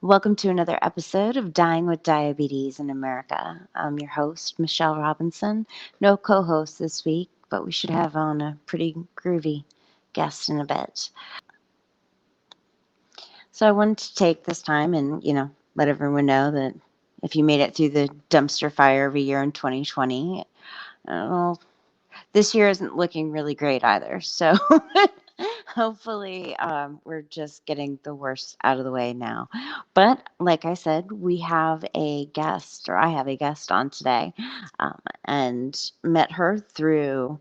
Welcome to another episode of Dying with Diabetes in America. I'm your host, Michelle Robinson. No co host this week, but we should have on a pretty groovy guest in a bit. So I wanted to take this time and, let everyone know that if you made it through the dumpster fire of a year in 2020, well, this year isn't looking really great either. So hopefully we're just getting the worst out of the way now. But like I said, we have a guest, or I have a guest on today, and met her through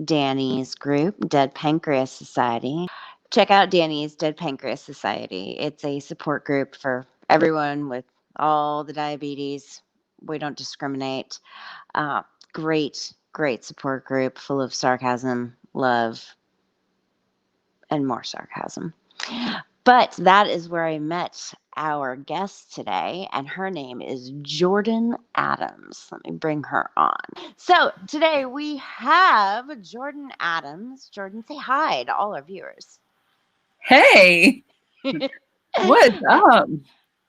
Danny's group, Dead Pancreas Society. Check out Danny's Dead Pancreas Society. It's a support group for everyone with all the diabetes. We don't discriminate. Uh, great support group full of sarcasm, love, and more sarcasm. But that is where I met our guest today, and her name is Jordan Adams. Let me bring her on. So today we have Jordan Adams. Jordan, say hi to all our viewers. Hey, what's up?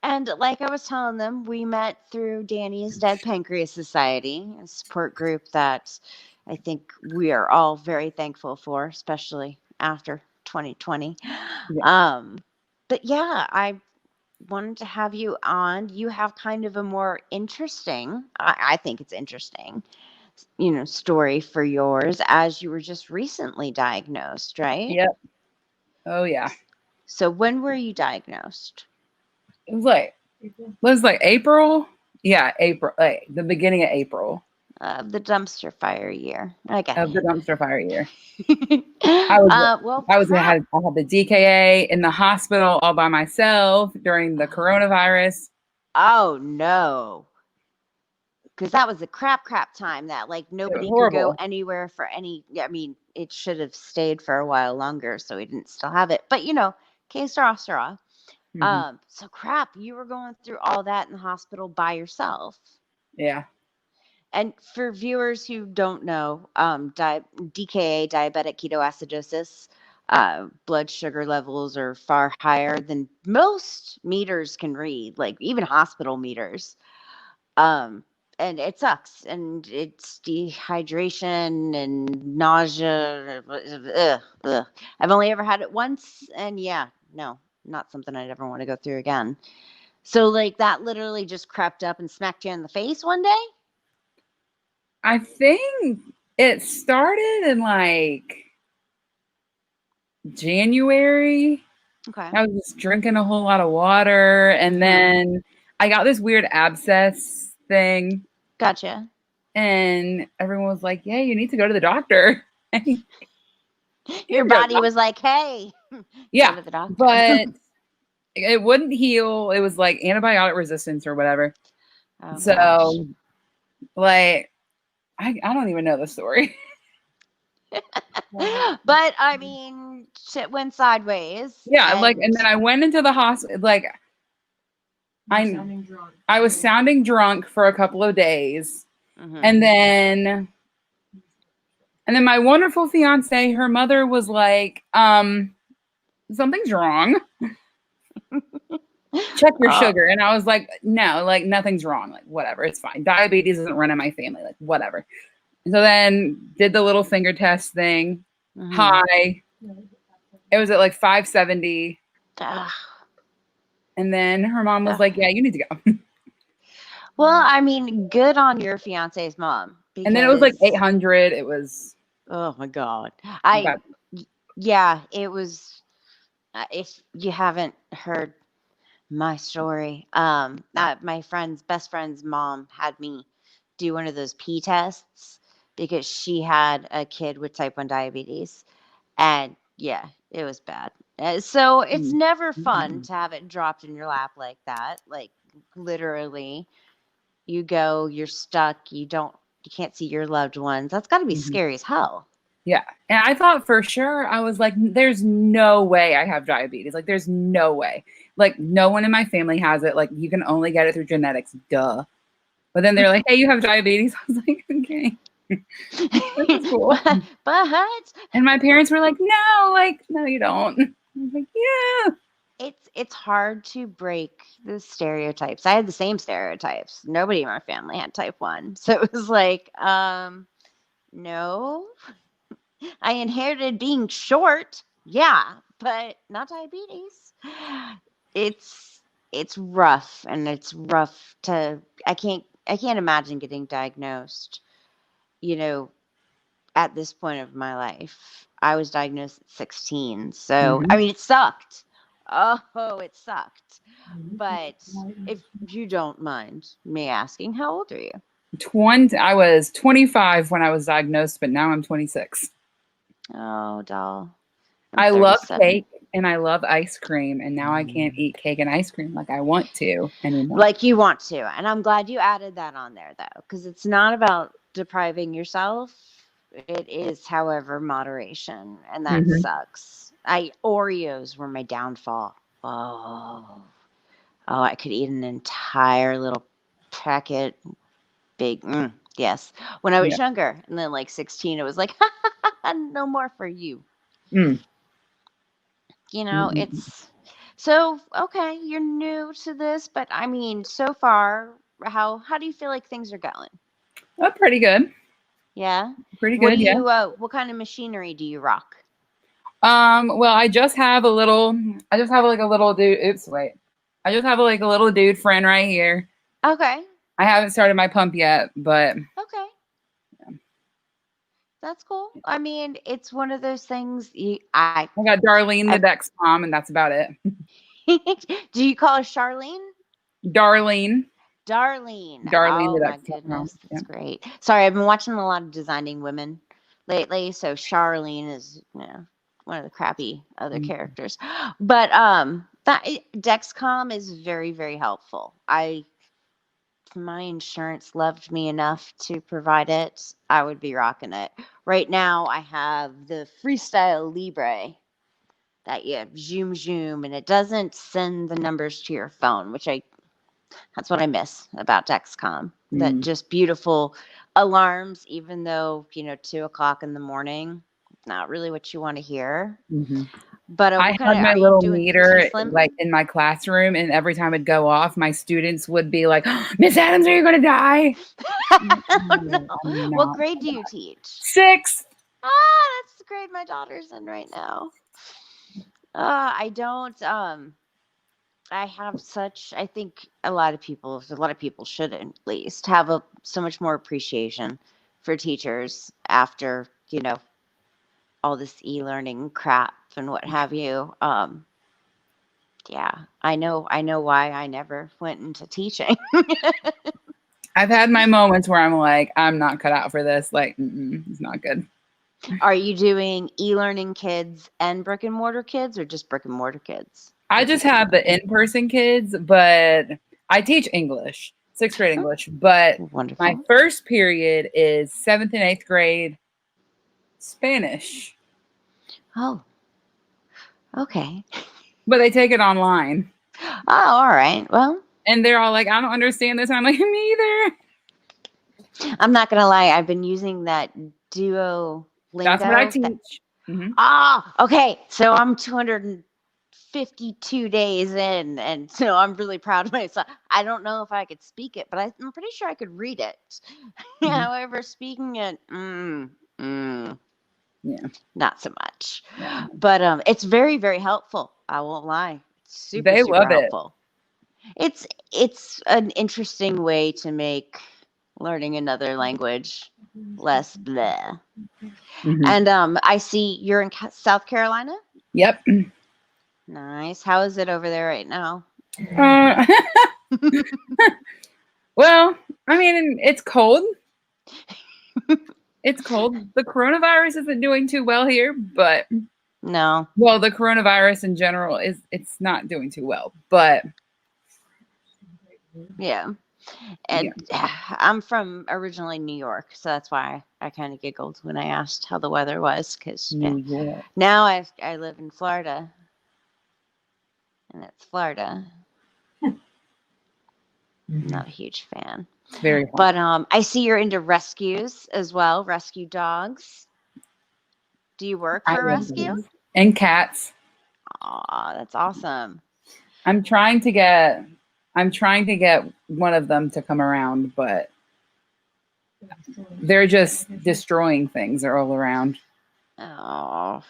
And like I was telling them, we met through Danny's Dead Pancreas Society, a support group that I think we are all very thankful for, especially after 2020. Yeah. But yeah, I wanted to have you on. You have kind of a more interesting, I think it's interesting, story for yours, as you were just recently diagnosed, right? Yep. Oh yeah. So when were you diagnosed? It was like April. Yeah, April. Like the beginning of April The dumpster fire year. Okay. of the dumpster fire year. Well, I had the DKA in the hospital all by myself during the coronavirus. Oh no. Because that was a crap time that like nobody could go Horrible. anywhere for any. I mean, it should have stayed for a while longer, so we didn't still have it. But que sera. Mm-hmm. So crap, you were going through all that in the hospital by yourself. Yeah. And for viewers who don't know, DKA, diabetic ketoacidosis, blood sugar levels are far higher than most meters can read, like even hospital meters. And it sucks, and it's dehydration and nausea. Ugh. I've only ever had it once, and yeah, no, not something I'd ever want to go through again. So, like, that literally just crept up and smacked you in the face one day? I think it started in like January. Okay. I was just drinking a whole lot of water, and then I got this weird abscess thing. Gotcha. And everyone was like, "Yeah, you need to go to the doctor." Your body was like, "Hey, yeah, go to the doctor." But it wouldn't heal. It was like antibiotic resistance or whatever. Oh, so, gosh. like, I don't even know the story. But I mean, shit went sideways. Yeah, and then I went into the hospital. Like, I was sounding drunk for a couple of days, and then my wonderful fiance, her mother was like, "Something's wrong. Check your sugar." And I was like, "No, like nothing's wrong. Like whatever, it's fine. Diabetes doesn't run in my family. Like whatever." And so then did the little finger test thing. High. It was at like 570. And then her mom was like, "Yeah, you need to go." Well, I mean, good on your fiance's mom. And then it was like 800. It was. Oh my God. Yeah, it was. If you haven't heard my story, my best friend's mom had me do one of those pee tests because she had a kid with type 1 diabetes. And yeah, it was bad. So it's never fun to have it dropped in your lap like that. Like literally, you go, you're stuck, you can't see your loved ones. That's got to be scary as hell. Yeah. And I thought for sure, I was like, there's no way I have diabetes. Like, there's no way. Like, no one in my family has it. Like, you can only get it through genetics. Duh. But then they're like, "Hey, you have diabetes." I was like, "Okay." That's cool. But and my parents were like, "No, you don't." I was like, "Yeah." it's hard to break the stereotypes. I had the same stereotypes. Nobody in my family had type 1. So it was like, no, I inherited being short. Yeah, but not diabetes. It's it's rough, and it's rough to I can't imagine getting diagnosed, you know, at this point of my life. I was diagnosed at 16. So, I Mhm. mean, it sucked. Oh, it sucked. But if you don't mind me asking, how old are you? 20. I was 25 when I was diagnosed, but now I'm 26. Oh, doll. I'm I love 37. cake and I love ice cream, and now I can't eat cake and ice cream like I want to anymore. Like you want to. And I'm glad you added that on there, though, because it's not about depriving yourself. It is, however, moderation. And that Mhm. sucks. Oreos were my downfall. Oh. Oh, I could eat an entire little packet, big, yes. When I was Yeah. younger, and then like 16, it was like, no more for you. Mm. Mm-mm. It's so okay. You're new to this, but I mean, so far, how do you feel like things are going? Oh, pretty good. Yeah. Pretty good. Yeah. What kind of machinery do you rock? Well, I just have like a little dude. Oops, wait. I just have like a little dude friend right here. Okay. I haven't started my pump yet, but Okay. That's cool. I mean, it's one of those things I got Darlene the I Dexcom, and that's about it. do you call her Charlene? Darlene. Darlene. Darlene Oh the my Dexcom. goodness, Yeah. that's great. Sorry, I've been watching a lot of Designing Women lately, so Charlene is, one of the crappy other characters. But that Dexcom is very, very helpful. My insurance loved me enough to provide it. I would be rocking it. Right now I have the Freestyle Libre that you zoom zoom, and it doesn't send the numbers to your phone, which that's what I miss about Dexcom. That Mm. just beautiful alarms, even though, 2 o'clock in the morning, not really what you want to hear. Mhm. But I what kind had of my are you little doing? T meter Slim? like in my classroom, and every time it'd go off, my students would be like, "Miss Adams, are you going to die?" I'm like, Oh, "No, no. I'm What not." grade do you teach? 6. That's the grade my daughter's in right now. I don't. I have such. I think a lot of people should at least have so much more appreciation for teachers after all this e-learning crap and what have you. Yeah, I know why I never went into teaching. I've had my moments where I'm like, I'm not cut out for this. Like, it's not good. Are you doing e-learning kids and brick and mortar kids, or just brick and mortar kids I with just the have the e-learning? in-person kids, but I teach English, 6th grade Oh, English. But my wonderful. first period is 7th and 8th grade Spanish, Oh, okay. but they take it online. Oh, all right. Well, And they're all like, I don't understand this. And I'm like, me either. I'm not gonna lie. I've been using that That's what I Duolingo. teach. Hmm. Okay. So I'm 252 days in, and so I'm really proud of myself. I don't know if I could speak it, but I'm pretty sure I could read it. Hmm. However, speaking it, Yeah. not so much. Yeah. But it's very, very helpful. I won't lie. It's super, They super love it. helpful. It's an interesting way to make learning another language less bleh. Hmm. And I see you're in South Carolina. Yep. Nice. How is it over there right now? Uh, well, I mean, it's cold. It's cold. The coronavirus isn't doing too well here, but No. well, the coronavirus in general it's not doing too well. But Yeah. yeah. And I'm from originally New York, so that's why I kind of giggled when I asked how the weather was, because New York. now I live in Florida, and it's Florida. I'm Mhm. not a huge fan. It's very hot. But I see you're into rescues as well, rescue dogs. Do you work I for a love rescue? dogs. And cats. Aw, that's awesome. I'm trying to get one of them to come around, but they're just destroying things all around. Oh,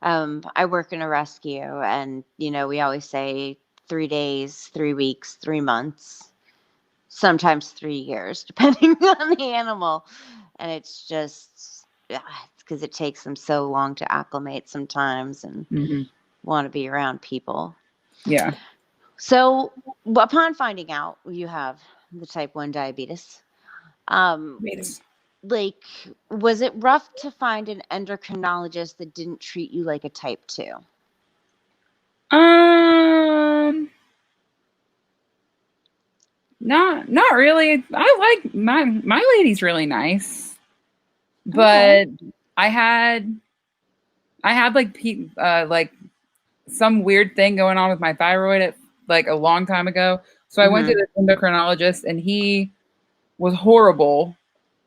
I work in a rescue, and we always say 3 days, 3 weeks, 3 months, sometimes 3 years, depending on the animal. And it's just, yeah, it's because it takes them so long to acclimate sometimes and want to be around people. Yeah. So, upon finding out you have the type 1 diabetes, like, was it rough to find an endocrinologist that didn't treat you like a type 2? Not really. I like my lady's really nice, Okay. but I had like some weird thing going on with my thyroid at like a long time ago. So I went to the endocrinologist, and he was horrible.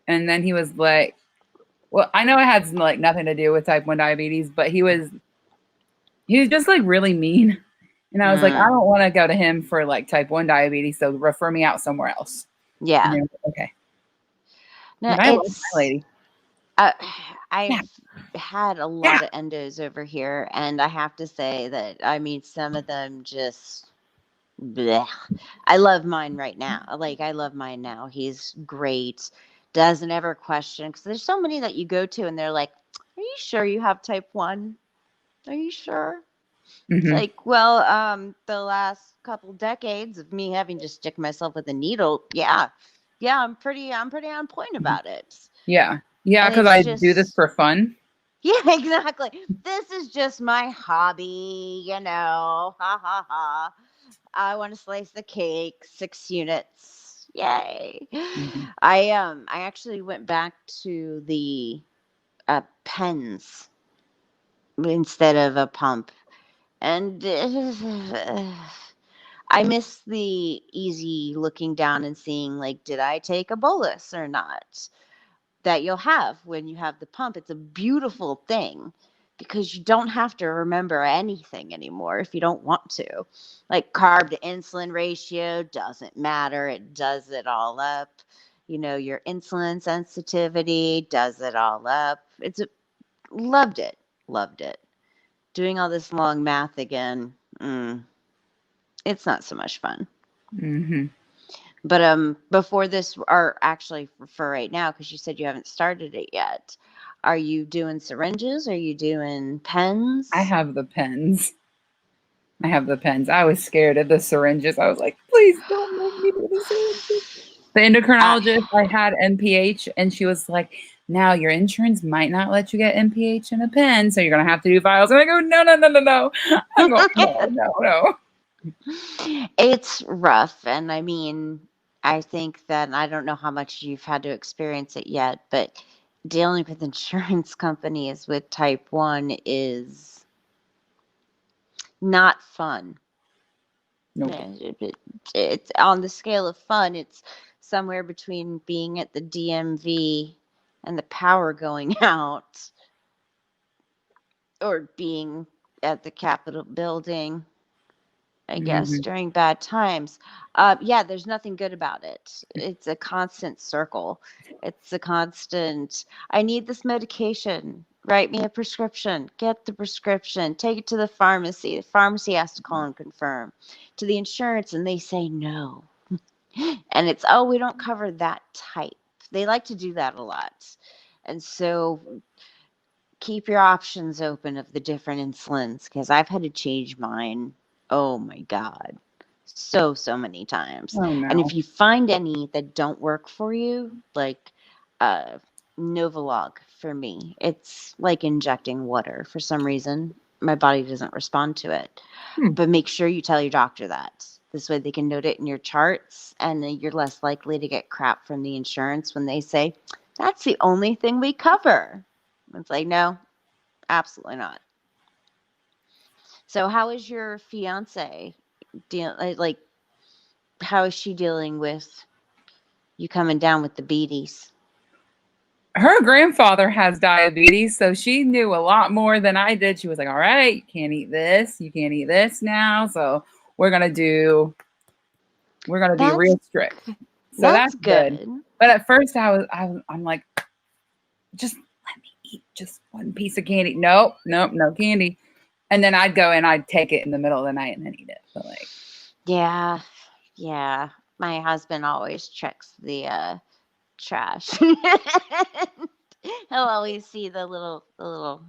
And then he was like, well, I know it had like nothing to do with type 1 diabetes, but he was just like really mean. And I was like, I don't want to go to him for like type 1 diabetes, so refer me out somewhere else. Yeah. Like, okay. No, But I love my lady. I've had a lot of endos over here, and I have to say that, I mean, some of them just bleh. I love mine right now. Like, I love mine now. He's great. Doesn't ever question, because there's so many that you go to and they're like, "Are you sure you have type 1? Are you sure?" It's like, well, the last couple decades of me having to stick myself with a needle, yeah, I'm pretty on point about it. Yeah, And because it's I do this just, for fun. yeah, exactly. This is just my hobby, ha ha ha. I want to slice the cake, 6 units. Yay. I actually went back to the pens instead of a pump. And I miss the easy looking down and seeing, like, did I take a bolus or not? That you'll have when you have the pump. It's a beautiful thing because you don't have to remember anything anymore if you don't want to. Like, carb to insulin ratio doesn't matter. It does it all up. Your insulin sensitivity does it all up. Loved it. Loved it. Doing all this long math again, it's not so much fun. But before this, or actually for right now, because you said you haven't started it yet, are you doing syringes? Are you doing pens? I have the pens. I was scared of the syringes. I was like, please don't make me do the syringes. The endocrinologist, I had NPH, and she was like, now your insurance might not let you get NPH in a pen, so you're going to have to do vials. And I go, no. I'm going, no. It's rough. And I mean, I think that, I don't know how much you've had to experience it yet, but dealing with insurance companies with type 1 is not fun. Nope. It's on the scale of fun. It's somewhere between being at the DMV and the power going out, or being at the Capitol building, I guess, during bad times. Yeah, there's nothing good about it. It's a constant circle. It's a constant, I need this medication. Write me a prescription. Get the prescription. Take it to the pharmacy. The pharmacy has to call and confirm. To the insurance, and they say no. And it's, oh, we don't cover that type. They like to do that a lot. And so keep your options open of the different insulins, because I've had to change mine. Oh my God. So many times. Oh, no. And if you find any that don't work for you, like Novolog for me, it's like injecting water. For some reason, my body doesn't respond to it. But make sure you tell your doctor that. This way they can note it in your charts, and then you're less likely to get crap from the insurance when they say, that's the only thing we cover. It's like, no, absolutely not. So how is your fiance like, how is she dealing with you coming down with the beaties? Her grandfather has diabetes, so she knew a lot more than I did. She was like, all right, you can't eat this. You can't eat this now. So we're gonna be That's real strict. So that's that's good. good. But at first I'm like, just let me eat just one piece of candy. Nope, no candy. And then I'd go and I'd take it in the middle of the night and then eat it. But like, Yeah. Yeah. My husband always checks the trash. He'll always see the little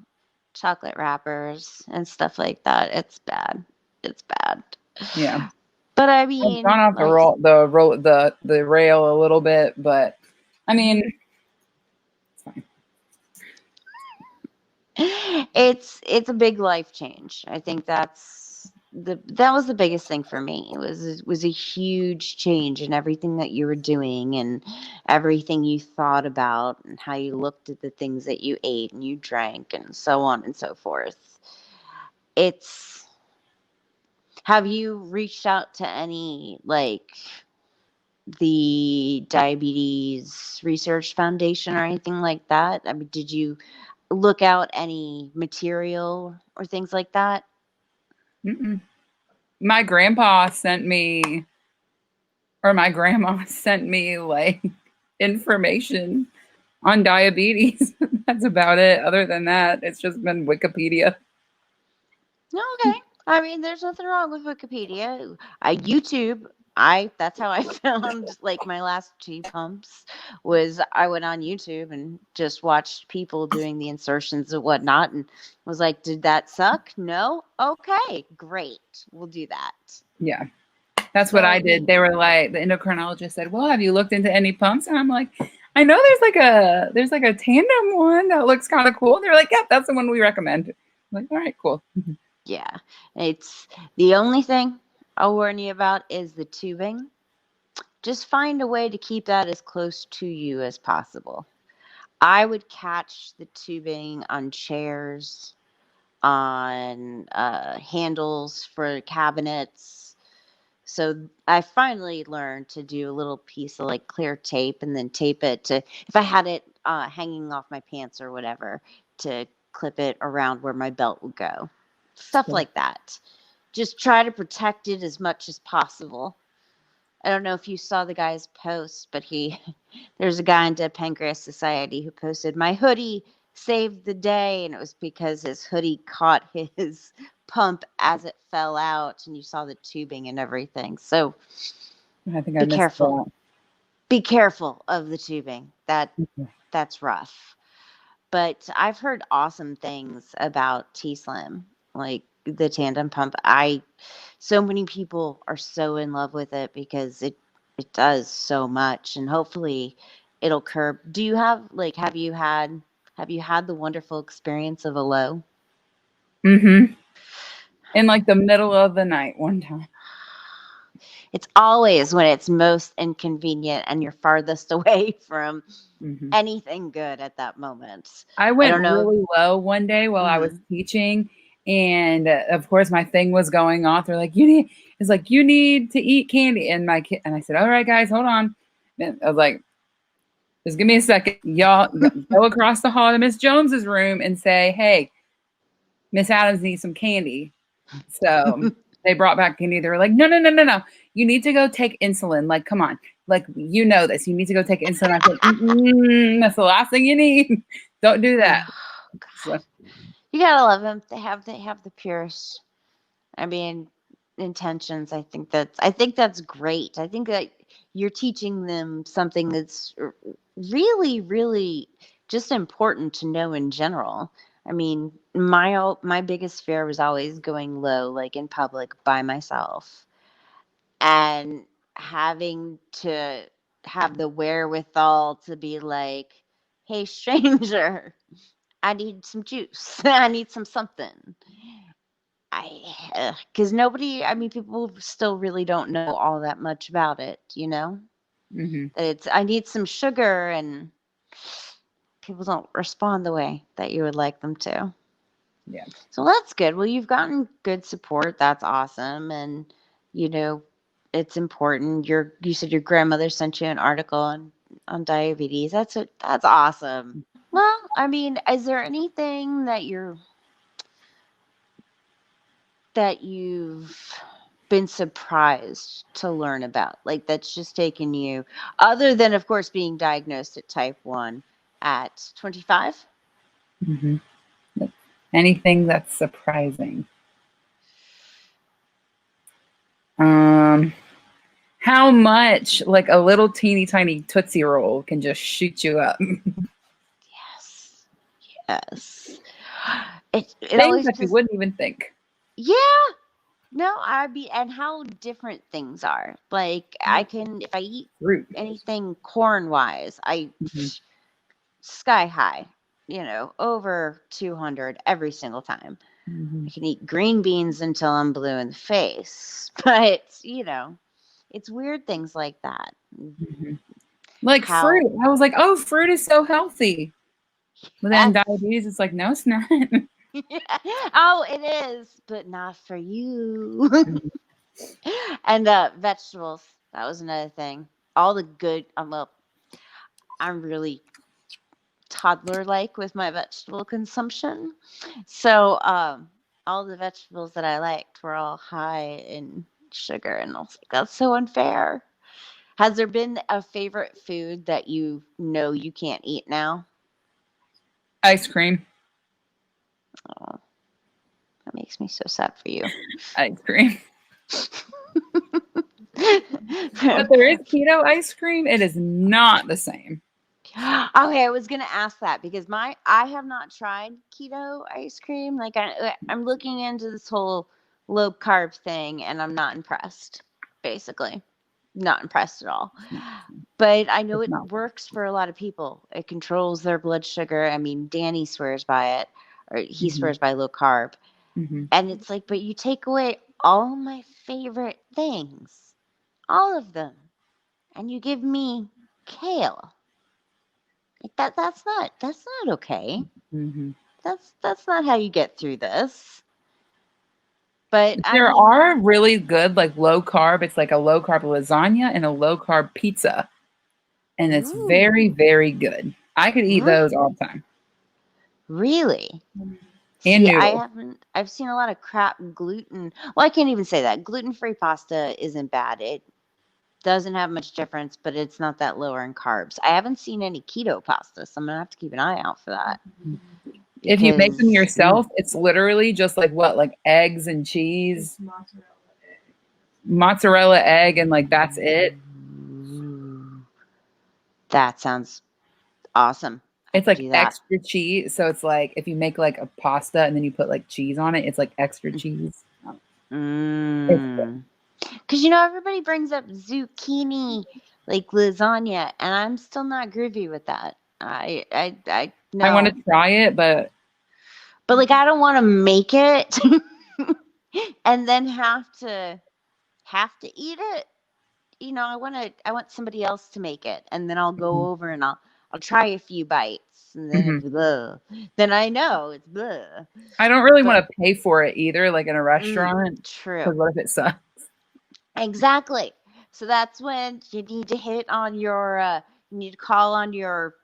chocolate wrappers and stuff like that. It's bad. It's bad. yeah. But I I've gone mean, off like the rail a little bit, but I mean, it's fine. it's a big life change. I think that was the biggest thing for me. It was a huge change in everything that you were doing and everything you thought about and how you looked at the things that you ate and you drank and so on and so forth. It's Have you reached out to any, like, the Diabetes Research Foundation or anything like that? I mean, did you look out any material or things like that? Mm-mm. My grandpa sent me, or my grandma sent me like information on diabetes. That's about it. Other than that, it's just been Wikipedia. Okay. I mean, there's nothing wrong with Wikipedia. YouTube. That's how I found like my last 2 pumps was I went on YouTube and just watched people doing the insertions and whatnot and was like, did that suck? No? Okay, great. We'll do that. Yeah. That's what So I I did. They mean, were like, the endocrinologist said, "Well, have you looked into any pumps?" And I'm like, "I know there's like a tandem one that looks kind of cool." They're like, "Yep, that's the one we recommend." I'm like, "All right, cool." yeah. It's the only thing I'll warn you about is the tubing. Just find a way to keep that as close to you as possible. I would catch the tubing on chairs, on handles for cabinets. So I finally learned to do a little piece of like clear tape and then tape it to, if I had it hanging off my pants or whatever, to clip it around where my belt would go. Stuff Cool. like that. Just try to protect it as much as possible. I don't know if you saw the guy's post, but there's a guy in Dead Pancreas Society who posted, "My hoodie saved the day," and it was because his hoodie caught his pump as it fell out, and you saw the tubing and everything. So I think I be missed careful. that. Be careful of the tubing. Okay. That's rough. But I've heard awesome things about T Slim, like the tandem pump. So many people are so in love with it because it does so much, and hopefully it'll curb. Do you have like have you had the wonderful experience of a low? Mm-hmm. In like the middle of the night one time. It's always when it's most inconvenient and you're farthest away from Mm-hmm. anything good at that moment. I I went don't know. really low one day while I was Mhm. teaching, and of course my thing was going off. They're like, you need to eat candy," and my kid and I said, "All right, guys, hold on." And I was like, "Just give me a second, y'all. Go across the hall to Miss Jones's room and say, hey, Miss Adams needs some candy." So they brought back candy. They were like, no. You need to go take insulin. Like, come on. Like, you know this. You need to go take insulin. I said, that's the last thing you need. Don't do that. Oh, So, God. You gotta love them. They have the purest. I mean, intentions. I think that's great. I think that you're teaching them something that's really, really just important to know in general. I mean, my biggest fear was always going low, like in public by myself, and having to have the wherewithal to be like, "Hey, stranger, I need some juice. I need some something." Because nobody, I mean, people still really don't know all that much about it, you know? mhm. That I need some sugar, and people don't respond the way that you would like them to. Yeah. So that's good. Well, you've gotten good support. That's awesome. And, you know, it's important. You said your grandmother sent you an article on diabetes. That's awesome. Well, I mean, is there anything that you've been surprised to learn about? Like, that's just taken you, other than, of course, being diagnosed at type 1 at 25? Mm-hmm. Anything that's surprising. How much like a little teeny tiny Tootsie Roll can just shoot you up. Yes. Yes. It Things always, that you because, wouldn't even think. yeah. No, I'd be, and how different things are. Like, I can, if I eat Fruit. anything corn wise, Mm-hmm. sky high, over 200 every single time. Mm-hmm. I can eat green beans until I'm blue in the face. But, it's weird things like that. Mm-hmm. Like How, fruit. I was like, oh, fruit is so healthy. But then yes. diabetes, it's like, no, it's not. Oh, it is, but not for you. And vegetables. That was another thing. All the good, well, I'm really toddler like with my vegetable consumption. So all the vegetables that I liked were all high in sugar, and I was like, that's so unfair. Has there been a favorite food that you know you can't eat now? Ice cream. Oh, that makes me so sad for you. Ice cream. But there is keto ice cream. It is not the same. Okay, I was gonna ask that because I have not tried keto ice cream. Like, I'm looking into this whole low carb thing, and I'm not impressed. Basically, not impressed at all. But I know It's it not. works for a lot of people. It controls their blood sugar. I mean, Danny swears by it, or he Mm-hmm. swears by low carb. Mm-hmm. And it's like, but you take away all my favorite things, all of them, and you give me kale. Like, that's not okay. Mm-hmm. That's not how you get through this. But I There mean, are really good, like low carb. It's like a low carb lasagna and a low carb pizza. And it's very, ooh, very good. I could eat those all the time. really? And See, noodles. I've seen a lot of crap gluten. Well, I can't even say that. Gluten-free pasta isn't bad. It doesn't have much difference, but it's not that lower in carbs. I haven't seen any keto pasta, so I'm gonna have to keep an eye out for that If you make them because, yourself, it's literally just like what, like eggs and cheese, mozzarella egg, and like that's it. ooh, that sounds awesome. I It's could like do that. extra cheese. So it's like if you make like a pasta and then you put like cheese on it, it's like extra cheese. It's good. Mm. Because everybody brings up zucchini like lasagna, and I'm still not groovy with that. I I want no, to try it, but but like I don't want to make it and then have to eat it. I want somebody else to make it, and then I'll go Mhm. over and I'll try a few bites, and then Mhm. it's blah. Then I know it's blah. I don't really But want to pay for it either, like in a restaurant, true. because what if it sucks? Exactly. So that's when you need to hit on you need to call on your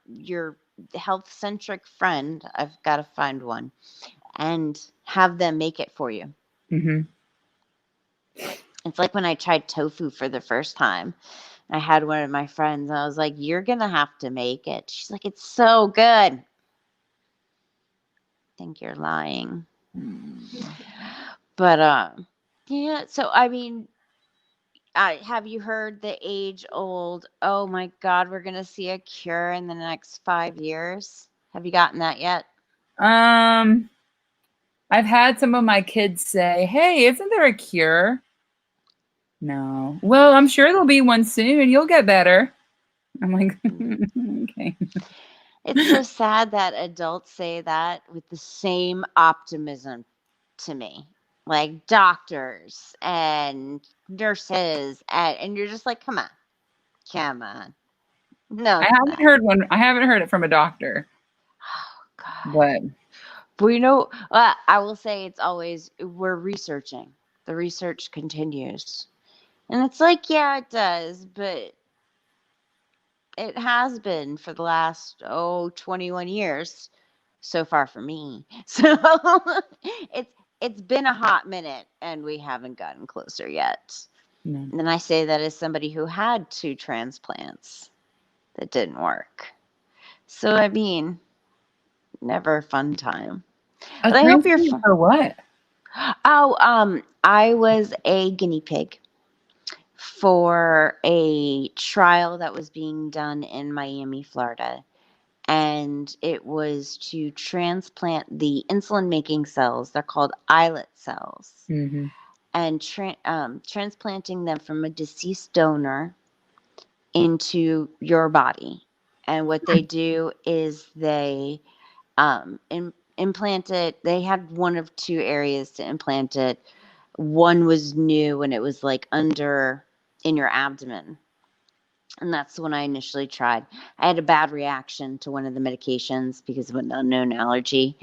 health centric friend. I've got to find one and have them make it for you. Hmm. It's like when I tried tofu for the first time. I had one of my friends. I was like, "You're gonna have to make it." She's like, "It's so good." I think you're lying. But yeah. So I mean, have you heard the age old, oh my God, we're going to see a cure in the next 5 years? Have you gotten that yet? Um, I've had some of my kids say, "Hey, isn't there a cure?" No. Well, I'm sure there'll be one soon. You'll get better. I'm like, Mm. okay. It's so sad that adults say that with the same optimism to me. Like doctors and nurses, and you're just like, come on, come on. No, I it's haven't not. heard one. I haven't heard it from a doctor, Oh, God. but But I will say it's always, we're researching. The research continues. And it's like, yeah, it does, but it has been for the last, 21 years so far for me. So it's it's been a hot minute and we haven't gotten closer yet. No. And I say that as somebody who had 2 transplants that didn't work. So, I mean, never a fun time. A But I hope you're transplant for what? I was a guinea pig for a trial that was being done in Miami, Florida. And it was to transplant the insulin making cells. They're called islet cells. Mm-hmm. And transplanting them from a deceased donor into your body. And what they do is they implant it. They had one of 2 areas to implant it. One was new and it was like under in your abdomen. And that's when I initially tried. I had a bad reaction to one of the medications because of an unknown allergy.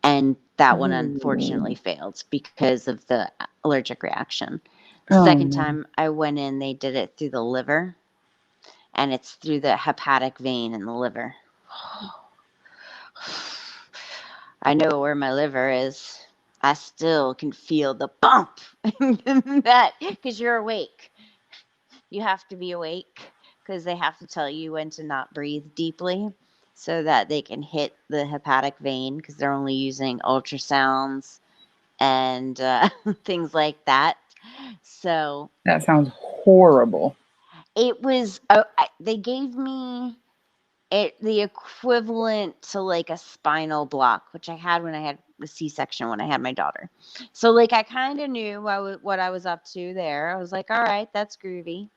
And that one unfortunately failed because of the allergic reaction. The Oh second no. time I went in, they did it through the liver, and it's through the hepatic vein in the liver. I know where my liver is. I still can feel the bump that because you're awake. You have to be awake because they have to tell you when to not breathe deeply so that they can hit the hepatic vein because they're only using ultrasounds and things like that. So That sounds horrible. it was, they gave me the equivalent to like a spinal block, which I had when I had the C-section when I had my daughter. So like I kind of knew what I was up to there. I was like, all right, that's groovy.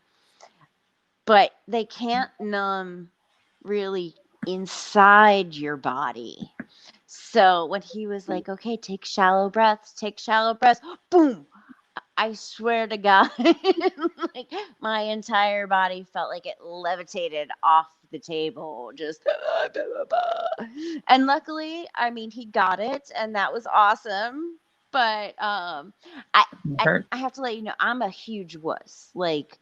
But they can't numb really inside your body. So when he was like, okay, take shallow breaths, boom, I swear to God, like my entire body felt like it levitated off the table, just and luckily, I mean, he got it, and that was awesome. But I, It hurt. I have to let you know, I'm a huge wuss, like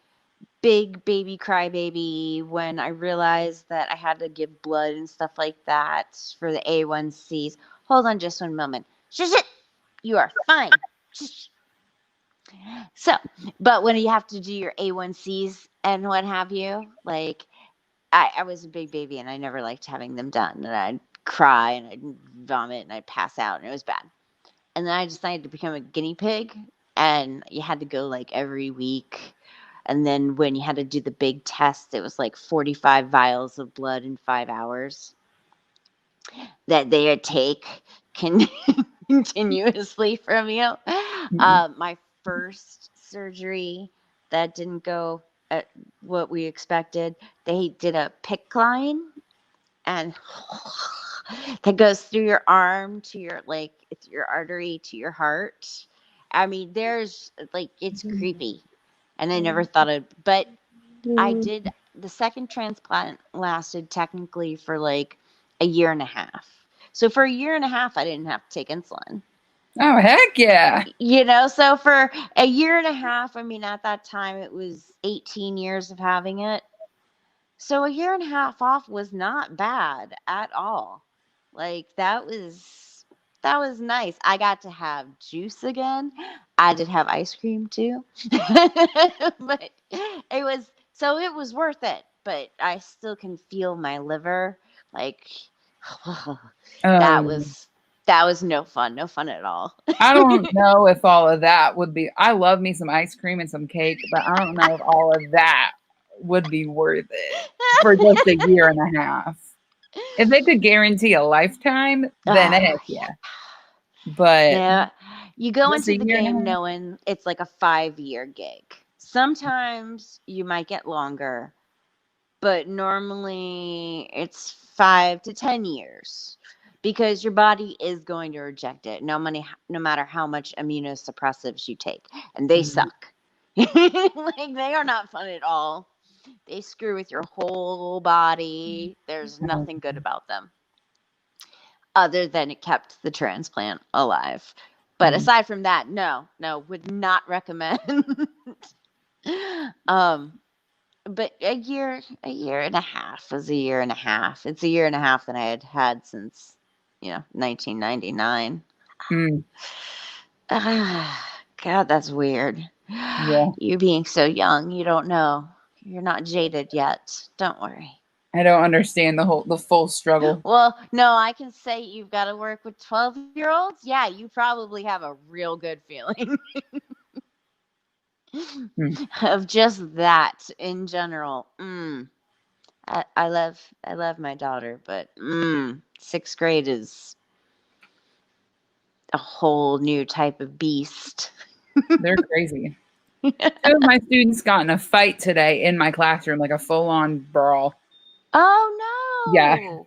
big baby crybaby. When I realized that I had to give blood and stuff like that for the A1Cs. Hold on, just one moment. Shush it. You are fine. Shush. So, but when you have to do your A1Cs and what have you, like I was a big baby and I never liked having them done. And I'd cry and I'd vomit and I'd pass out and it was bad. And then I decided to become a guinea pig and you had to go like every week. And then when you had to do the big test, it was like 45 vials of blood in 5 hours that they would take can continuously from you. Mm-mm. My first surgery that didn't go at what we expected, they did a PICC line and that goes through your arm to your like it's your artery to your heart. I mean, there's like it's creepy. And I never thought of but I did the second transplant lasted technically for like a year and a half. So for a year and a half I didn't have to take insulin. Oh heck yeah. So for a year and a half, I mean at that time it was 18 years of having it. So a year and a half off was not bad at all. Like that was nice. I got to have juice again. I did have ice cream too. But it was worth it, but I still can feel my liver like that Oh, was that was no fun. No fun at all. I don't know if all of that would be. I love me some ice cream and some cake, but I don't know if all of that would be worth it for just a year and a half. If they could guarantee a lifetime, then Oh, heck yeah. But yeah. You go just into a the year and a game half. knowing it's like a 5-year gig. Sometimes you might get longer, but normally it's 5 to 10 years because your body is going to reject it no matter how much immunosuppressives you take. And they Mhm. suck. Like they are not fun at all. They screw with your whole body. There's nothing good about them other than it kept the transplant alive. But Mhm. aside from that, no, would not recommend. um, but a year and a half was a year and a half. It's a year and a half that I had since, 1999. Mm. God, that's weird. Yeah. You being so young, you don't know. You're not jaded yet. Don't worry. I don't understand the full struggle. Well, no, I can say you've got to work with 12-year-olds. Yeah, you probably have a real good feeling of just that in general. I love my daughter, but sixth grade is a whole new type of beast. They're crazy. Two of my students got in a fight today in my classroom, like a full-on brawl. Oh Yeah, no!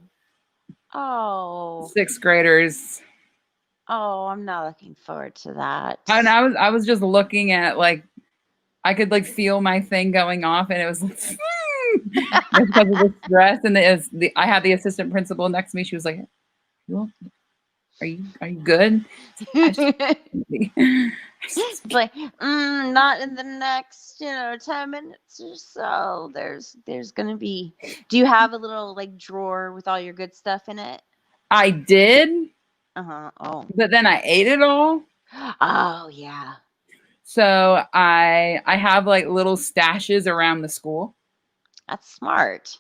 Oh, sixth graders. oh, I'm not looking forward to that. And I was just looking at, like, I could like feel my thing going off, and it was like, because of the stress. And I had the assistant principal next to me. She was like, Are you good?" It's like, not in the next, 10 minutes or so. There's gonna be. Do you have a little like drawer with all your good stuff in it? I did, Oh. but then I ate it all. Oh yeah. So I have like little stashes around the school. That's smart.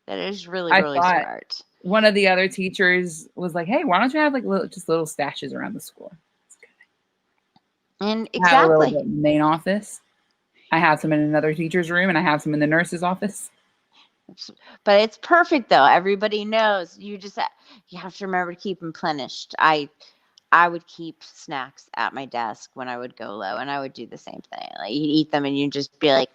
That is really, I really thought smart. one of the other teachers was like, "Hey, why don't you have like little stashes around the school?" And I have a little exactly. bit in the main office. I have some in another teacher's room, and I have some in the nurse's office. But it's perfect though. Everybody knows. You have to remember to keep them replenished. I would keep snacks at my desk when I would go low, and I would do the same thing. Like you'd eat them, and you'd just be like,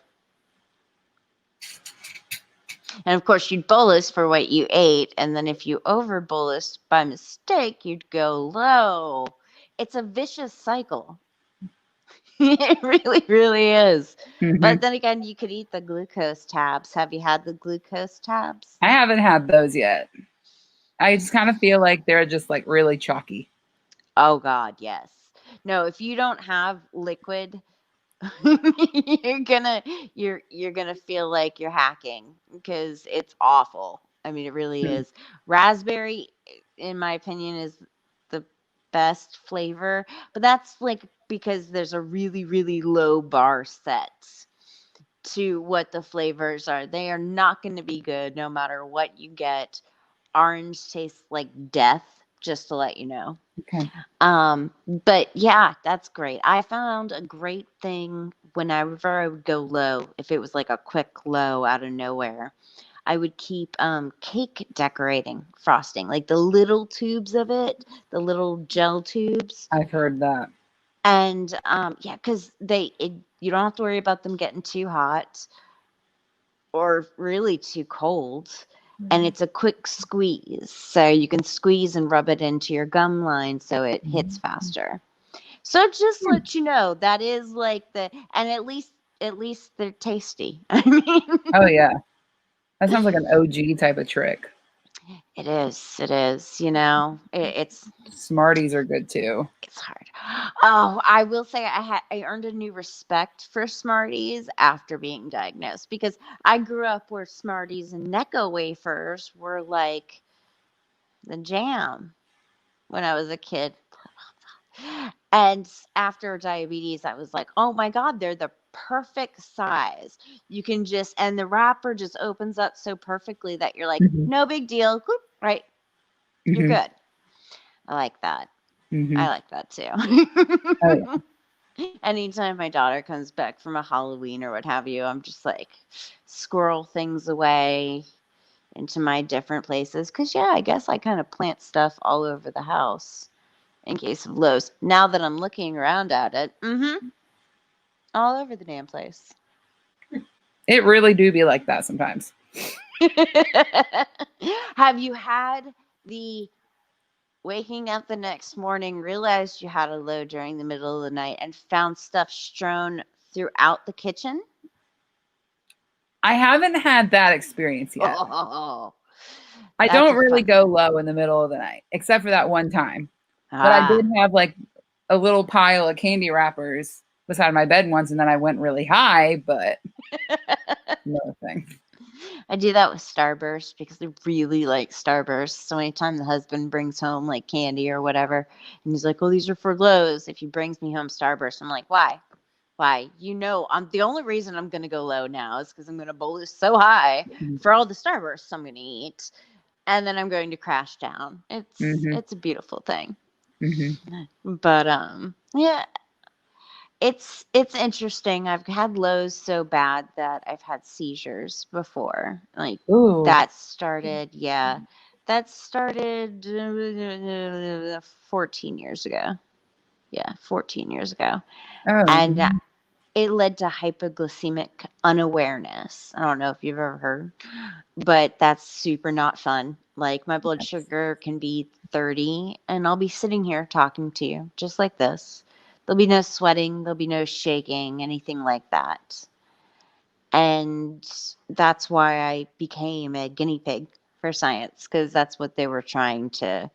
and of course you'd bolus for what you ate, and then if you over bolus by mistake, you'd go low. It's a vicious cycle. It really, really is. But then again, you could eat the glucose tabs. Have you had the glucose tabs? I haven't had those yet. I just kind of feel like they're just like really chalky. Oh God, yes. No, if you don't have liquid, you're gonna feel like you're hacking because it's awful. I mean, it really is. Raspberry, in my opinion, is the best flavor, but that's like because there's a really, really low bar set to what the flavors are. They are not going to be good no matter what you get. Orange tastes like death, just to let you know. Okay. But yeah, that's great. I found a great thing whenever I would go low, if it was like a quick low out of nowhere, I would keep cake decorating frosting, like the little tubes of it, the little gel tubes. I've heard that. And yeah, because you don't have to worry about them getting too hot or really too cold. And it's a quick squeeze. So you can squeeze and rub it into your gum line so it hits faster. So just let you know that is like and at least they're tasty. I mean, Oh yeah, that sounds like an OG type of trick. it is. It is. It's Smarties are good too. it's hard. Oh, I will say I earned a new respect for Smarties after being diagnosed because I grew up where Smarties and Necco wafers were like the jam when I was a kid. And after diabetes, I was like, oh my God, they're the perfect size. You can and the wrapper just opens up so perfectly that you're like, no big deal. Right. You're good. I like that. I like that too. Oh yeah. Anytime my daughter comes back from a Halloween or what have you, I'm just like squirrel things away into my different places. Cause yeah, I guess I kind of plant stuff all over the house in case of lows. Now that I'm looking around at it, all over the damn place. It really do be like that sometimes. Have you had the waking up the next morning, realized you had a low during the middle of the night, and found stuff strewn throughout the kitchen? I haven't had that experience yet. Oh, I that's don't a really fun go low in the middle of the night, except for that one time. But I Ah, did have like a little pile of candy wrappers beside my bed once, and then I went really high, but another thing. I do that with Starburst because I really like Starburst. So anytime the husband brings home like candy or whatever, and he's like, "Oh, these are for Lowe's." If he brings me home Starburst, I'm like, "Why? Why? You know, I'm the only reason I'm gonna go low now is because I'm gonna bolus so high for all the Starbursts I'm gonna eat, and then I'm going to crash down. Mm-hmm. It's a beautiful thing." Mm-hmm. But yeah, it's interesting. I've had lows so bad that I've had seizures before. Like Ooh. that started, yeah, that started 14 years ago. Yeah, 14 years ago. Oh. And it led to hypoglycemic unawareness. I don't know if you've ever heard, but that's super not fun. Like my blood sugar can be 30 and I'll be sitting here talking to you just like this. There'll be no sweating, there'll be no shaking, anything like that. And that's why I became a guinea pig for science because that's what they were trying to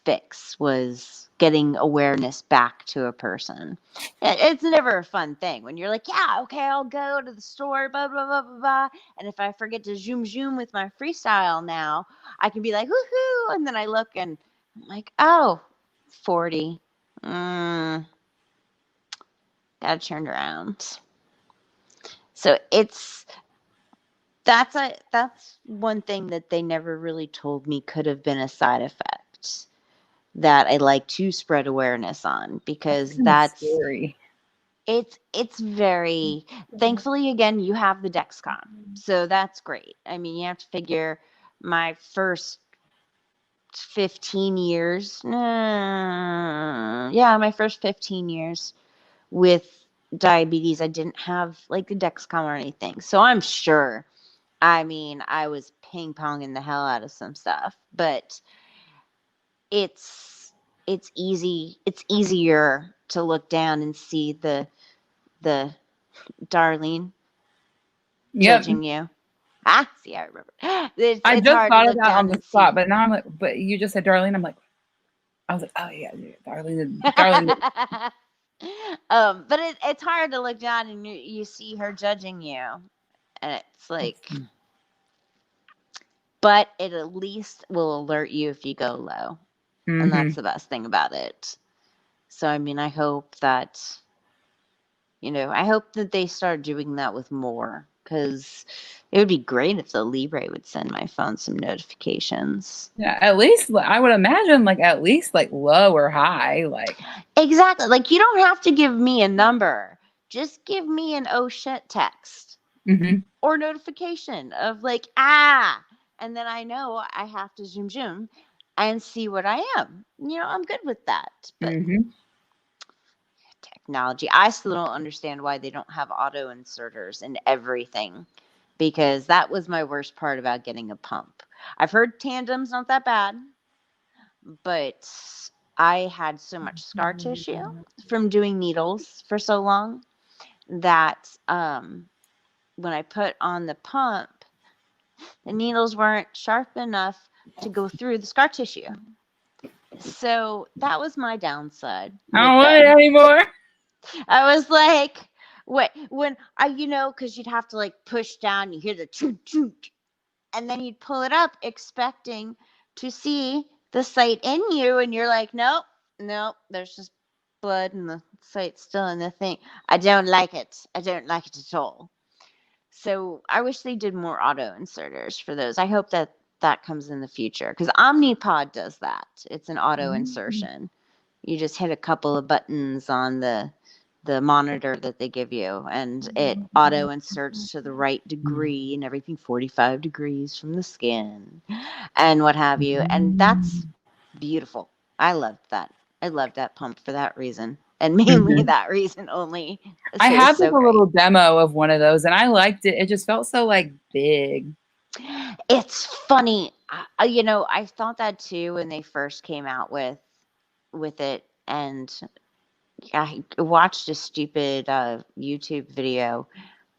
fix was getting awareness back to a person. It's never a fun thing when you're like, yeah, okay, I'll go to the store, blah, blah, blah, blah, blah. And if I forget to zoom, zoom with my freestyle now, I can be like, woohoo. And then I look and I'm like, oh, 40. Gotta turn around. So that's one thing that they never really told me could have been a side effect that I like to spread awareness on because that's Scary. it's very thankfully again you have the Dexcom. So that's great. I mean, you have to figure my first 15 years. Yeah, my first 15 years with diabetes, I didn't have like the Dexcom or anything. So I'm sure I mean, I was ping ponging the hell out of some stuff, but it's it's easier to look down and see the Darlene Yep. judging you. Ah, see, I remember. I It's just hard to thought of look that on down the and spot, see. but now I'm like, but you just said Darlene. I'm like, I was like, oh yeah, yeah, Darlene. Darlene. But it's hard to look down and you see her judging you, and it's like, but it at least will alert you if you go low, and Mm-hmm. that's the best thing about it. So I mean, I hope that I hope that they start doing that with more because it would be great if the Libre would send my phone some notifications. Yeah, at least I would imagine, like at least like low or high, like. Exactly. Like you don't have to give me a number. Just give me an oh shit text Mm-hmm. or notification of like, ah, and then I know I have to zoom zoom and see what I am. I'm good with that. But Mm-hmm. technology, I still don't understand why they don't have auto inserters in everything because that was my worst part about getting a pump. I've heard tandem's not that bad, but I had so much scar tissue from doing needles for so long that when I put on the pump, the needles weren't sharp enough to go through the scar tissue. So that was my downside I with don't want it them. anymore. I was like, what, when because you'd have to like push down, you hear the choo choo, and then you'd pull it up expecting to see the site in you, and you're like, nope, nope, there's just blood and the site's still in the thing. I don't like it. I don't like it at all. So I wish they did more auto inserters for those. I hope that that comes in the future because Omnipod does that. It's an auto insertion. You just hit a couple of buttons on the monitor that they give you and it auto inserts to the right degree and everything 45 degrees from the skin and what have you, and that's beautiful. I loved that pump for that reason and mainly Mm-hmm. that reason only. I So it was had like so a little great. demo of one of those, and I liked it. It just felt so like big. It's funny. I thought that too when they first came out with it, and I watched a stupid YouTube video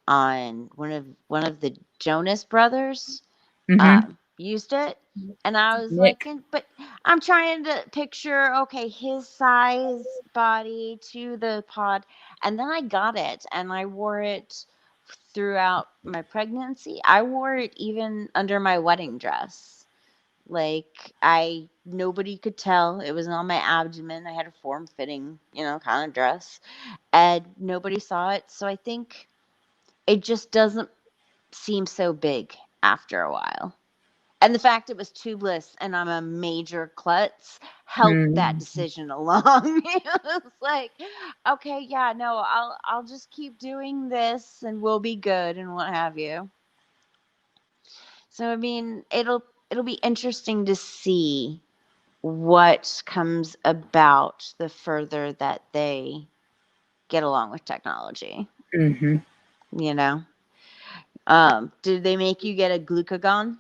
on one of the Jonas Brothers Mm-hmm. used it, and I was like, Nick. but I'm trying to picture okay his size body to the pod, and then I got it and I wore it throughout my pregnancy. I wore it even under my wedding dress. Like nobody could tell. It was on my abdomen. I had a form-fitting, kind of dress, and nobody saw it. So I think it just doesn't seem so big after a while. And the fact it was tubeless and I'm a major klutz helped that decision along. It was like, okay, yeah, no, I'll just keep doing this and we'll be good and what have you. So I mean, it'll be interesting to see what comes about the further that they get along with technology. Mm-hmm. You know, did they make you get a glucagon?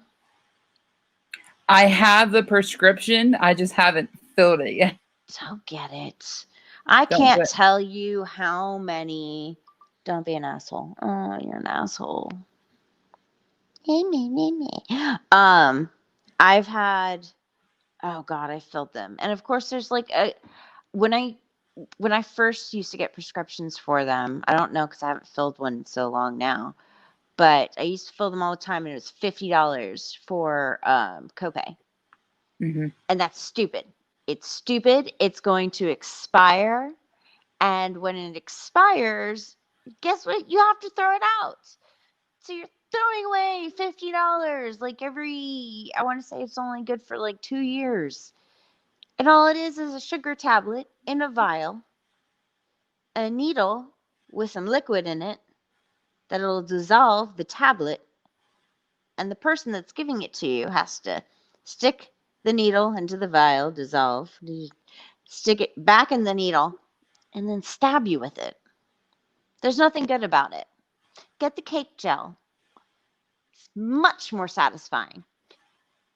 I have the prescription. I just haven't filled it yet. Don't get it. I can't tell you how many. Don't be an asshole. Oh, you're an asshole. I've had. Oh God, I filled them, and of course, there's like when I first used to get prescriptions for them. I don't know because I haven't filled one in so long now, but I used to fill them all the time, and it was $50 for copay. Mm-hmm. And that's stupid. It's stupid. It's going to expire. And when it expires, guess what? You have to throw it out. So you're throwing away $50 like I want to say it's only good for like 2 years. And all it is a sugar tablet in a vial, a needle with some liquid in it that'll dissolve the tablet. And the person that's giving it to you has to stick the needle into the vial, dissolve, stick it back in the needle, and then stab you with it. There's nothing good about it. Get the cake gel. It's much more satisfying.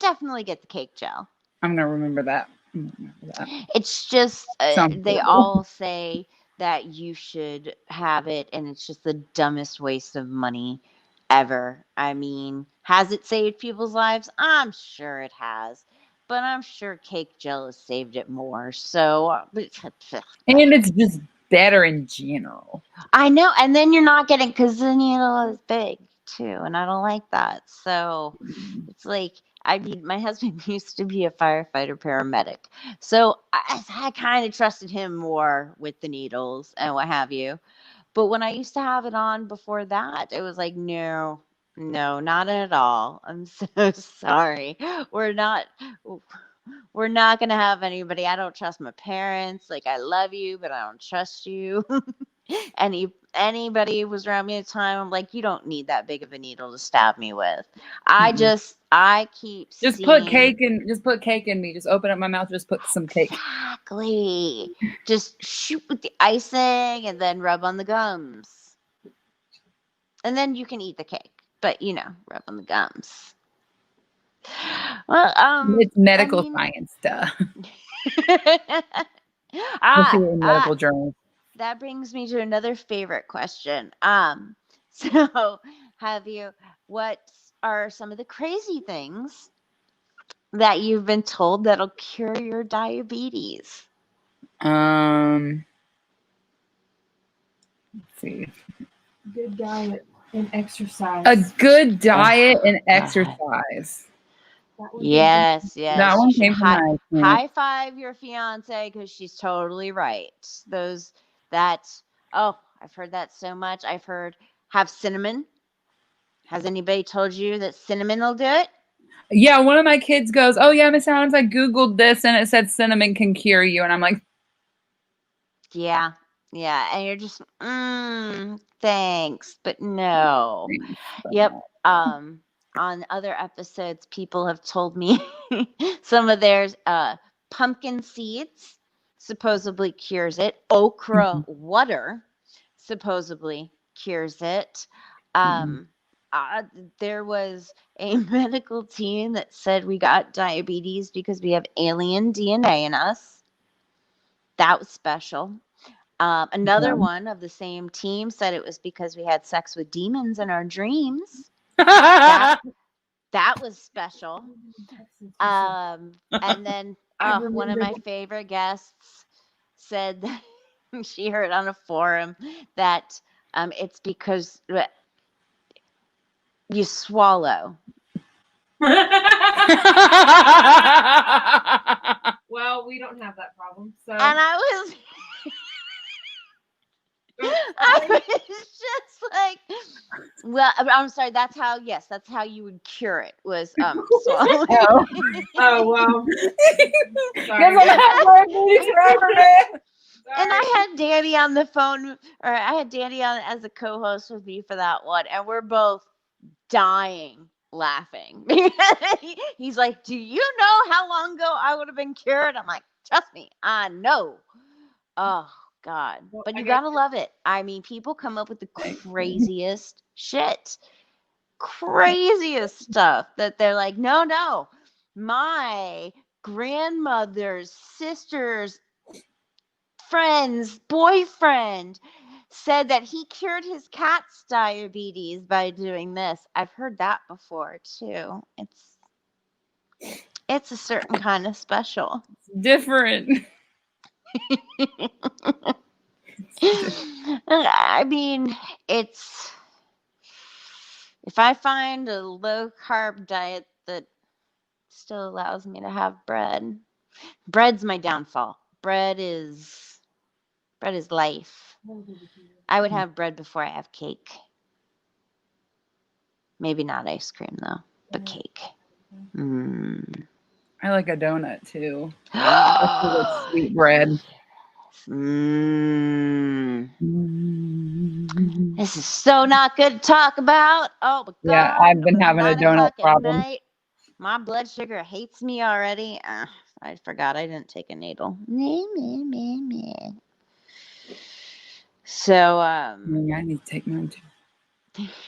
Definitely get the cake gel. I'm going to remember that. It's just, they all say that you should have it, and it's just the dumbest waste of money ever. I mean, has it saved people's lives? I'm sure it has. But I'm sure cake gel has saved it more. So, and it's just better in general. I know. And then you're not getting, because the needle is big too, and I don't like that. So it's like, I mean, my husband used to be a firefighter paramedic. So I kind of trusted him more with the needles and what have you. But when I used to have it on before that, it was like, no, not at all. I'm so sorry. We're not going to have anybody. I don't trust my parents. Like, I love you, but I don't trust you. Anybody was around me at the time, I'm like, you don't need that big of a needle to stab me with. I keep just seeing, put cake in me. Just open up my mouth, just put some cake. Exactly. Just shoot with the icing and then rub on the gums. And then you can eat the cake. But rub on the gums. Well, it's medical science stuff. Medical journals. That brings me to another favorite question. So what are some of the crazy things that you've been told that'll cure your diabetes? Let's see. Good diet and exercise. A good diet and exercise. Yes. That one came from high five your fiance, because she's totally right. I've heard that so much. I've heard have cinnamon. Has anybody told you that cinnamon will do it? Yeah, one of my kids goes, "Oh yeah, Miss Adams, I Googled this and it said cinnamon can cure you." And I'm like, yeah. And you're just, thanks, but no. Yep. On other episodes, people have told me some of theirs, pumpkin seeds supposedly cures it. Okra water supposedly cures it. There was a medical team that said we got diabetes because we have alien DNA in us. That was special. Another one of the same team said it was because we had sex with demons in our dreams. That was special. And then one of my favorite guests said that she heard on a forum that it's because you swallow. Well, we don't have that problem. So And I was just like, well, I'm sorry. That's how you would cure it, was swallowing. oh well. Guess Sorry. I'm gonna have diabetes forever, man. And I had Danny on the phone, or I had Danny on as a co-host with me for that one, and we're both dying laughing. He's like, "Do you know how long ago I would have been cured?" I'm like, "Trust me, I know." Oh God. Well, But I you guess- gotta love it. I mean, people come up with the craziest shit. Craziest stuff that they're like, no. My grandmother's sister's friend's boyfriend said that he cured his cat's diabetes by doing this. I've heard that before too. It's a certain kind of special. Different. I mean, it's if I find a low carb diet that still allows me to have bread. Bread's my downfall. Bread is life. I would have bread before I have cake. Maybe not ice cream though, but cake. I like a donut too. Especially with sweet bread. This is so not good to talk about. Oh my God. Yeah, I've been having a 9 donut o'clock at problem. night. My blood sugar hates me already. I forgot I didn't take a needle. So, Yeah, I need to take mine too.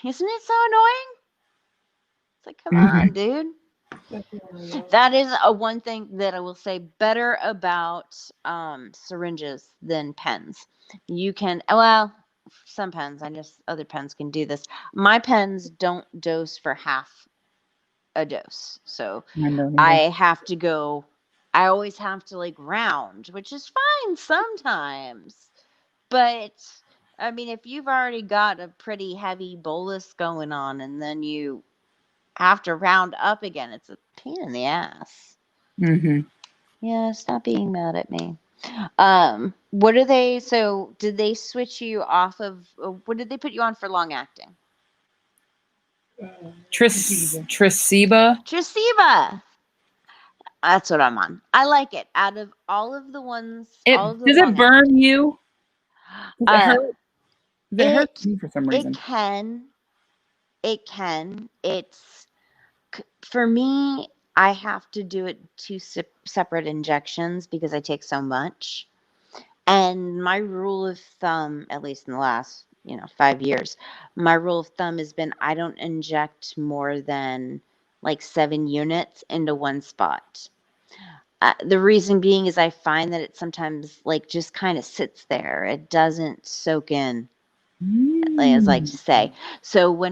isn't it so annoying? It's like, come on, dude. That is one thing that I will say better about syringes than pens. You can, well, some pens, other pens can do this. My pens don't dose for half a dose. So I always have to like round, which is fine sometimes. But I mean, if you've already got a pretty heavy bolus going on and then you have to round up again, it's a pain in the ass. Yeah, stop being mad at me. What are they? So did they switch you off of, what did they put you on for long acting? Tresiba. That's what I'm on. I like it. Out of all of the ones, Does it burn you? Does it hurt? Does it hurt me for some reason? It can. It's, for me, I have to do it 2 separate injections because I take so much. And my rule of thumb, at least in the last, 5 years, my rule of thumb has been I don't inject more than like 7 units into one spot. The reason being is I find that it sometimes like just kind of sits there. It doesn't soak in, as I like to say. So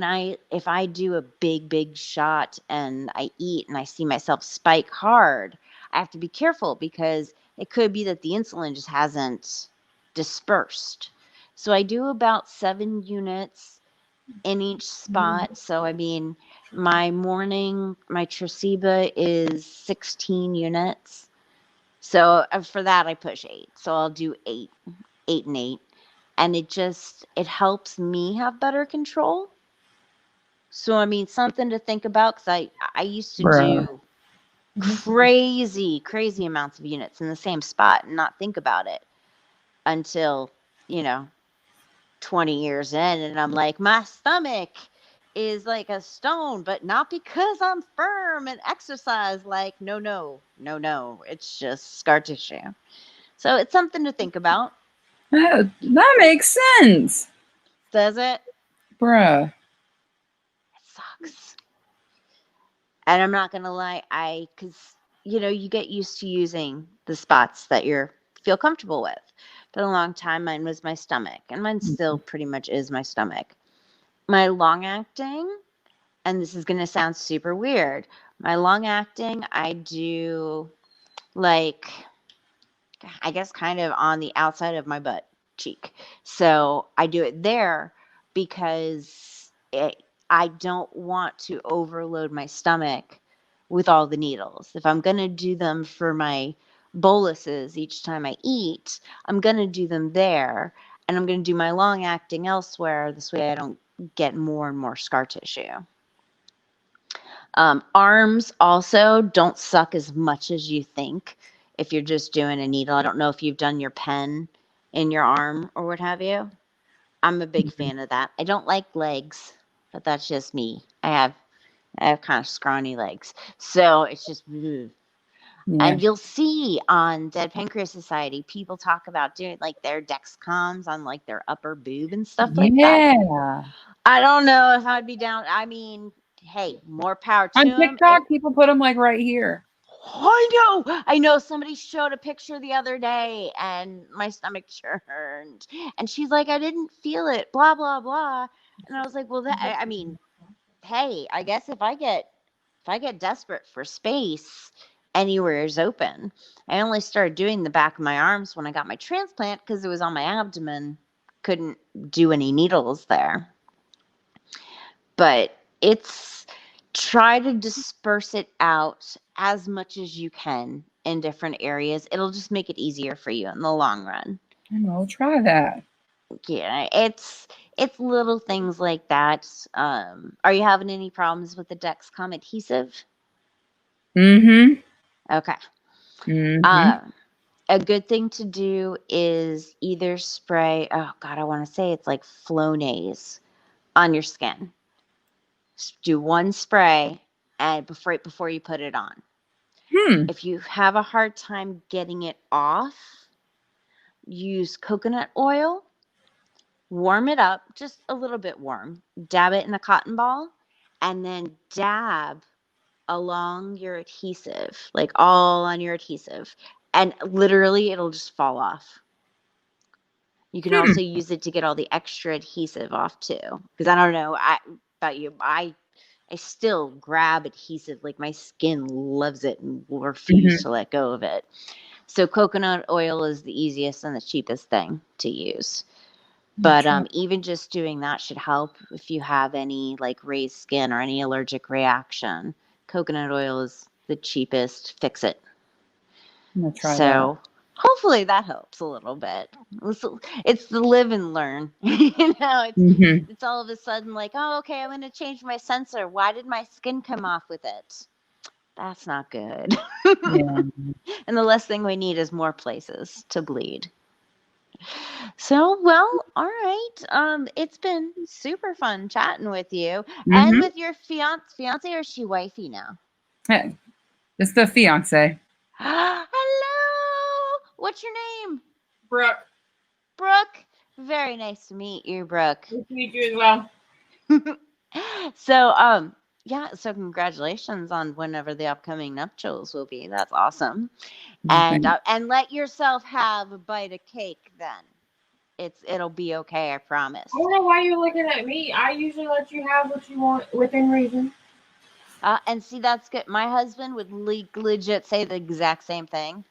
if I do a big shot and I eat and I see myself spike hard, I have to be careful because it could be that the insulin just hasn't dispersed. So I do about 7 units in each spot. So I mean, my Tresiba is 16 units. So for that I push 8. So I'll do 8 and 8. And it helps me have better control. So, I mean, something to think about, because I used to do crazy amounts of units in the same spot and not think about it until, 20 years in. And I'm like, my stomach is like a stone, but not because I'm firm and exercise. Like, no. It's just scar tissue. So it's something to think about. That makes sense. Does it? Bruh. It sucks. And I'm not going to lie, because, you get used to using the spots that you feel comfortable with. For a long time, mine was my stomach, and mine still pretty much is my stomach. My long acting, and this is going to sound super weird, my long acting, I do like, I guess kind of on the outside of my butt cheek. So I do it there because I don't want to overload my stomach with all the needles. If I'm going to do them for my boluses each time I eat, I'm going to do them there, and I'm going to do my long acting elsewhere. This way I don't get more and more scar tissue. Arms also don't suck as much as you think if you're just doing a needle. I don't know if you've done your pen in your arm or what have you. I'm a big fan of that. I don't like legs, but that's just me. I have kind of scrawny legs, so it's just. Ugh. Yeah. And you'll see on Dead Pancreas Society, people talk about doing like their Dexcoms on like their upper boob and stuff like that. Yeah. I don't know if I'd be down. I mean, hey, more power to On them. TikTok, people put them like right here. I know. Somebody showed a picture the other day, and my stomach churned. And she's like, "I didn't feel it." Blah blah blah. And I was like, "Well, I mean, hey, I guess if I get desperate for space, anywhere is open." I only started doing the back of my arms when I got my transplant because it was on my abdomen. Couldn't do any needles there. But it's try to disperse it out as much as you can in different areas. It'll just make it easier for you in the long run. I know. Try that. Yeah, it's little things like that. Are you having any problems with the Dexcom adhesive? Mm-hmm. Okay. Mm-hmm. A good thing to do is either spray, oh God, I want to say it's like Flonase on your skin. Do one spray and right before you put it on. If you have a hard time getting it off, use coconut oil, warm it up, just a little bit warm, dab it in a cotton ball, and then dab along your adhesive, like all on your adhesive, and literally it'll just fall off. You can also use it to get all the extra adhesive off too. Because I don't know about you, I still grab adhesive, like my skin loves it and will refuse to let go of it. So coconut oil is the easiest and the cheapest thing to use. But even just doing that should help if you have any like raised skin or any allergic reaction. Coconut oil is the cheapest. Fix it. I'm gonna try So hopefully that helps a little bit. It's the live and learn. It's all of a sudden like, oh, okay, I'm going to change my sensor. Why did my skin come off with it? That's not good. Yeah. And the last thing we need is more places to bleed. So, well, all right. It's been super fun chatting with you and with your fiance, or is she wifey now? Hey, it's the fiance. Hello. What's your name? Brooke. Brooke. Very nice to meet you, Brooke. Nice to meet you as well. So, yeah, so congratulations on whenever the upcoming nuptials will be. That's awesome. And let yourself have a bite of cake then. It'll be okay, I promise. I don't know why you're looking at me. I usually let you have what you want within reason. And see, that's good. My husband would legit say the exact same thing.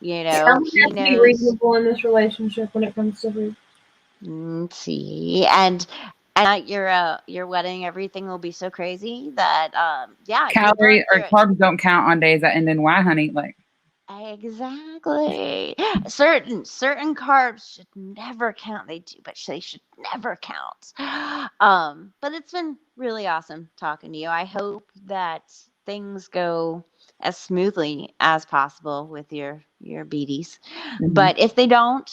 You know, I'm he have to be knows. reasonable in this relationship when it comes to food. See, and at your wedding, everything will be so crazy that yeah, Calorie or carbs don't count on days that end in Y, honey. Like exactly. Certain carbs should never count. They do, but they should never count. But it's been really awesome talking to you. I hope that things go as smoothly as possible with your beaties. But if they don't,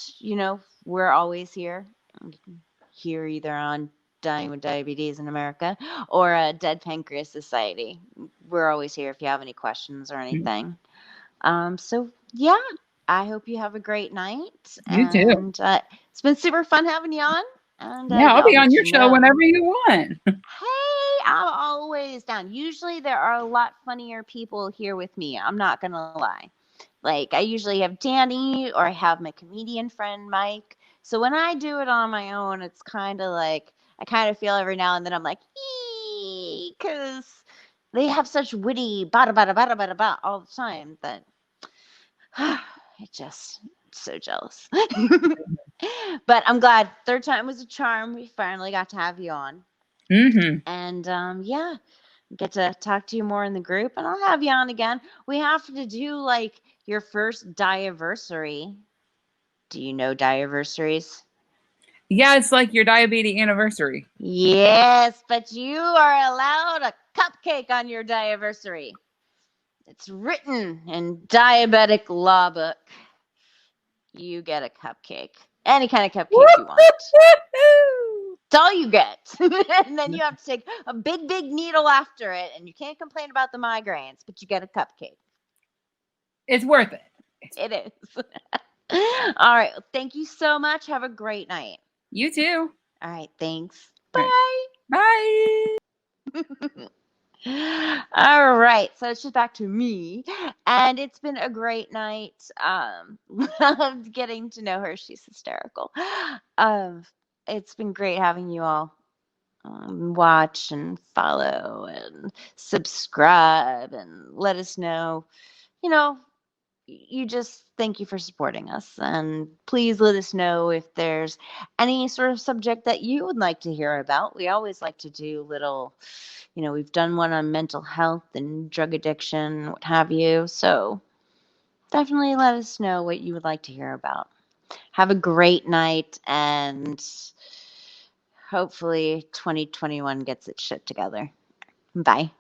we're always here. Here either on Dying with Diabetes in America or Dead Pancreas Society. We're always here if you have any questions or anything. So yeah, I hope you have a great night. You too. And it's been super fun having you on. And yeah, I'll be on your show know. whenever you want. Hey, I'm always down. Usually there are a lot funnier people here with me. I'm not gonna lie. Like I usually have Danny or I have my comedian friend Mike. So when I do it on my own, it's kind of like I kind of feel every now and then I'm like, because they have such witty bada bada bada bada bada all the time that it just so jealous. But I'm glad third time was a charm. We finally got to have you on. Mm-hmm. And yeah, get to talk to you more in the group, and I'll have you on again. We have to do like your first diaversary. Do you know diaversaries? Yeah, it's like your diabetes anniversary. Yes, but you are allowed a cupcake on your diaversary. It's written in diabetic law book. You get a cupcake. Any kind of cupcake you want. It's all you get. And then you have to take a big, big needle after it, and you can't complain about the migraines, but you get a cupcake. It's worth it. It is. All right. Well, thank you so much. Have a great night. You too. All right. Thanks. All right. Bye. All right, so it's just back to me, and it's been a great night. Loved getting to know her. She's hysterical. It's been great having you all watch and follow and subscribe and let us know. You know, you just thank you for supporting us, and please let us know if there's any sort of subject that you would like to hear about. We always like to do little, we've done one on mental health and drug addiction, what have you, so definitely let us know what you would like to hear about. Have a great night, and hopefully 2021 gets its shit together. Bye.